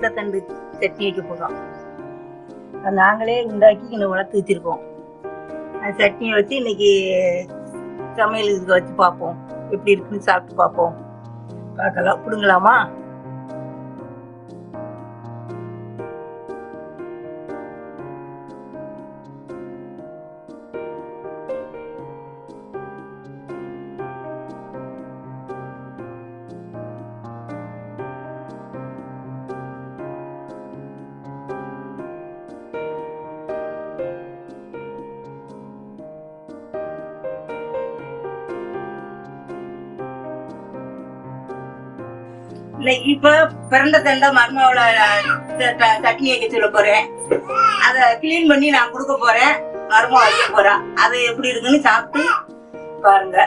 தண்டு சட்னி வைக்க போகிறோம். நாங்களே உண்டாக்கி இன்னும் வளர்த்து வச்சிருக்கோம். அந்த சட்னியை வச்சு இன்னைக்கு சமையல் இதுக்கு வச்சு பார்ப்போம், எப்படி இருக்குன்னு சாப்பிட்டு பார்ப்போம். பார்க்கலாம், கொடுங்களாமா? இப்ப பிறந்த தண்ட மருமாவோட சட்னி வைக்க சொல்ல போறேன். அத கிளீன் பண்ணி நான் கொடுக்க போறேன். மருமா வைக்க போறேன். அது எப்படி இருக்குன்னு சாப்பிட்டு பாருங்க.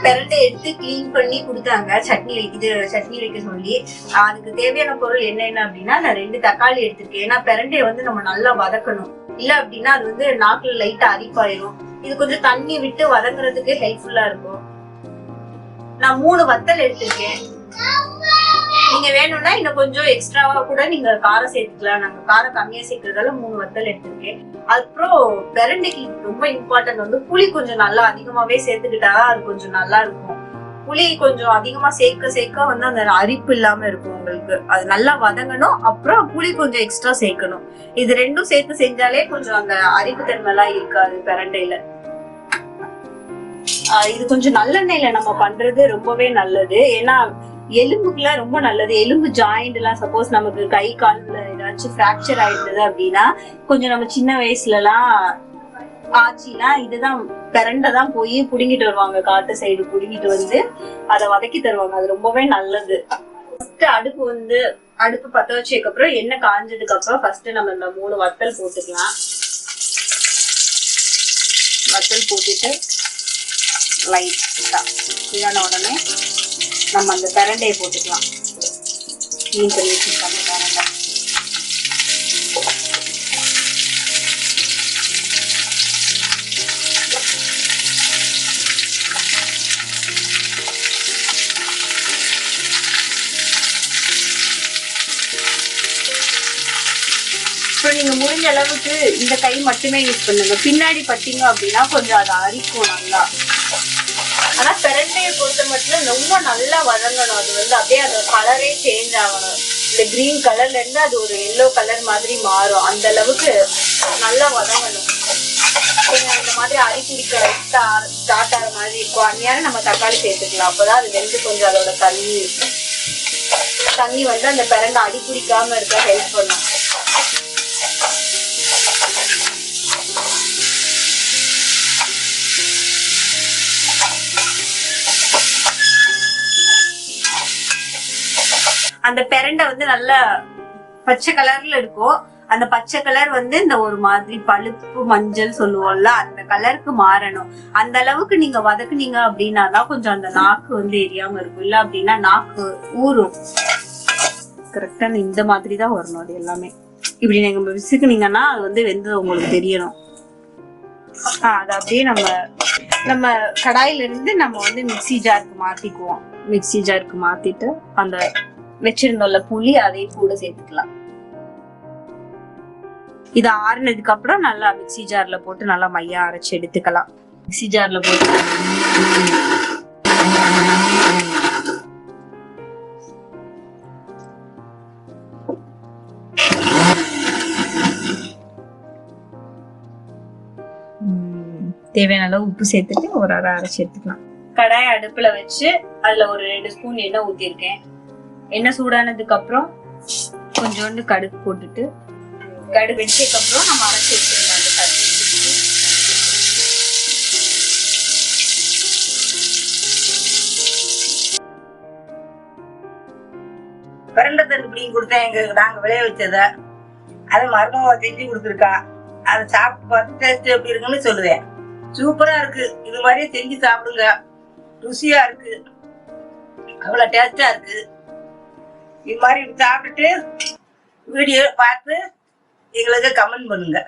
பெரண்டை எடுத்து கிளீன் பண்ணி கொடுத்தாங்க சட்னி வைக்க சொல்லி. அதுக்கு தேவையான பொருள் என்னென்ன அப்படின்னா, நான் 2 தக்காளி எடுத்திருக்கேன். ஏன்னா பெரண்டையை நம்ம நல்லா வதக்கணும். இல்ல அப்படின்னா அது நாக்குல லைட்டா அரிப்பாயிரும். இது கொஞ்சம் தண்ணி விட்டு வதங்குறதுக்கு ஹெல்ப்ஃபுல்லா இருக்கும். நான் 3 வத்தல் எடுத்திருக்கேன். நீங்க வேணும்னா இன்னும் கொஞ்சம் எக்ஸ்ட்ராவா கூட நீங்க காரம் சேர்த்துக்கலாம். நாங்க காரம் கம்மியா சேர்க்கறதால 3 வத்தல் எடுத்திருக்கேன். அப்புறம் பெரண்டைக்கு ரொம்ப இம்பார்ட்டன்ட் புளி கொஞ்சம் நல்லா அதிகமாவே சேர்த்துக்கிட்டா அது கொஞ்சம் நல்லா இருக்கும். புளி கொஞ்சம் அதிகமா சேர்க்க அந்த அரிப்பு இல்லாம இருக்கும் உங்களுக்கு. அது நல்லா வதங்கணும். அப்புறம் புளி கொஞ்சம் எக்ஸ்ட்ரா சேர்க்கணும். இது 2ம் சேர்த்து செஞ்சாலே கொஞ்சம் அந்த அரிப்பு தன்மை எல்லாம் இருக்காது பெரண்டையில. இது கொஞ்சம் நல்லெண்ணெயில நம்ம பண்றது ரொம்பவே நல்லது. ஏன்னா எலும்புக்குலாம் ரொம்ப நல்லது. எலும்பு ஜாயிண்ட் எல்லாம் சப்போஸ் நமக்கு கை கால்ல ஏதாச்சும் பிராக்சர் ஆயிடுது அப்படின்னா, கொஞ்சம் நம்ம சின்ன வயசுல எல்லாம் ஆச்சிலாம் இதுதான் பெரண்டை தான் போய் புடுங்கிட்டு வருவாங்க. காட்டு சைடு புடுங்கிட்டு வந்து அதை வதக்கி தருவாங்க. அது ரொம்பவே நல்லது. ஃபர்ஸ்ட் அடுப்பு பத்த வச்சதுக்கு அப்புறம் எண்ணெய் காஞ்சதுக்கு அப்புறம் ஃபர்ஸ்ட் நம்ம இந்த 3 வத்தல் போட்டுக்கலாம். வத்தல் போட்டுட்டு லைட்டா இதான உடனே நம்ம அந்த பெரண்டையை போட்டுக்கலாம். கிளீன் பண்ணி வச்சுருக்கோம் அந்த பெரண்டை. இப்போ நீங்க முடிஞ்ச அளவுக்கு இந்த கை மட்டுமே யூஸ் பண்ணுங்க. பின்னாடி பட்டீங்க அப்படின்னா கொஞ்சம் அது அரிக்கும் நல்லா. ஆனா பெரண்டையை பொறுத்த மட்டும் ரொம்ப நல்லா வதங்கணும். அது அப்படியே அதோட கலரே சேஞ்ச் ஆகணும். இந்த கிரீன் கலர்ல இருந்து அது ஒரு எல்லோ கலர் மாதிரி மாறும். அந்த அளவுக்கு நல்லா வதங்கணும். இந்த மாதிரி அரிப்பிடிக்க ஸ்டார்ட் ஆகிற மாதிரி இருக்கும். அந்நேரம் நம்ம தக்காளி சேர்த்துக்கலாம். அப்பதான் அது வெந்து கொஞ்சம் அதோட தண்ணி அந்த பெரண்டை அடிப்பிடிக்காம இருக்க ஹெல்ப் பண்ணும். அந்த பெரண்டை நல்லா பச்சை கலர்ல இருக்கும். அந்த பச்சை கலர் இந்த ஒரு மாதிரி பழுப்பு மஞ்சள் சொல்லுவோம்ல, அந்த கலருக்கு மாறணும். அந்த அளவுக்கு நீங்க வதக்குனீங்க அப்படின்னா தான் கொஞ்சம் அந்த நாக்கு எரியாம இருக்கும். இல்ல அப்படின்னா நாக்கு ஊறும். கரெக்டா இந்த மாதிரி தான் வரணும். அது எல்லாமே இப்படி நீங்க விசுக்குனீங்கன்னா அது வெந்தது உங்களுக்கு தெரியணும். அது அப்படியே நம்ம கடாயில இருந்து நம்ம மிக்சி ஜாருக்கு மாத்திக்குவோம். மிக்சி ஜாருக்கு மாத்திட்டு அந்த வச்சிருந்தோம்ல புளி அதையும் கூட சேர்த்துக்கலாம். இது ஆறுனதுக்கு அப்புறம் நல்லா மிக்சி ஜார்ல போட்டு நல்லா மையா அரைச்சு எடுத்துக்கலாம். மிக்சி ஜார்ல போட்டு தேவையான அளவு உப்பு சேர்த்துட்டு ஒரு அரைச்சு எடுத்துக்கலாம். கடாய் அடுப்புல வச்சு அதுல ஒரு 2 ஸ்பூன் எண்ணெய் ஊத்திருக்கேன். எண்ணெய் சூடானதுக்கு அப்புறம் கொஞ்சோண்டு கடுகு போட்டுட்டு, கடுகு வெடிச்சதுக்கு அப்புறம் நம்ம அரைச்சி வச்சிருந்தோம் பிரண்டை தண்டு பிடிங்கி கொடுத்தேன் நாங்கள் விளைய வச்சதை. அதை மருமக செஞ்சு கொடுத்துருக்கா. அதை சாப்பிட்டு பார்த்து டேஸ்ட் எப்படி இருக்குன்னு சொல்லுவேன். சூப்பரா இருக்கு. இது மாதிரியே செஞ்சு சாப்பிடுங்க. ருசியா இருக்கு, அவ்வளோ டேஸ்டா இருக்கு. இது மாதிரி சாப்பிட்டுட்டு வீடியோ பார்த்து எங்களுக்கு கமெண்ட் பண்ணுங்க.